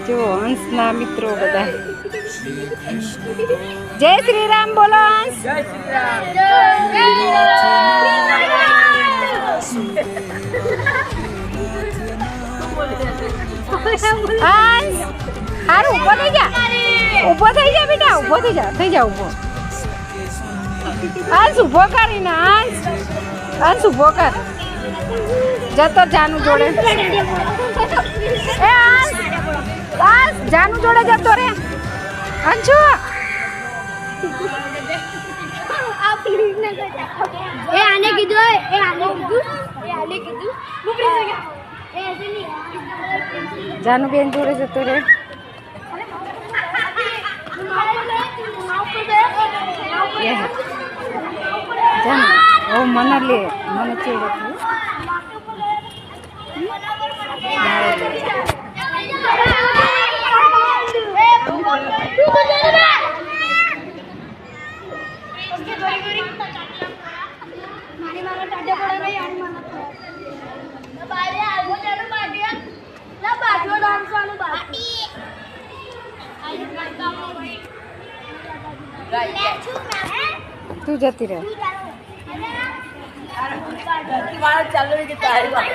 જો હંસના મિત્રો બધા જય શ્રી રામ બોલો હંસ. જય શ્રી રામ. હંસ હારું ઊભો થઈ જા, ઊભો થઈ જા બેટા, ઊભો થઈ જા ઊભો. હંસ ઊભો કરીને હંસ ઊભો કર. જતો જાનું જોડે. એ હંસ જાનું જોડે જતો રે. અંશુ એ આને કીધું, જાનું બેન જોડે જતો રે. જાનું મને લે, મને ચેડે તું જતી રહે. ચાલુ રહી તારી વાત.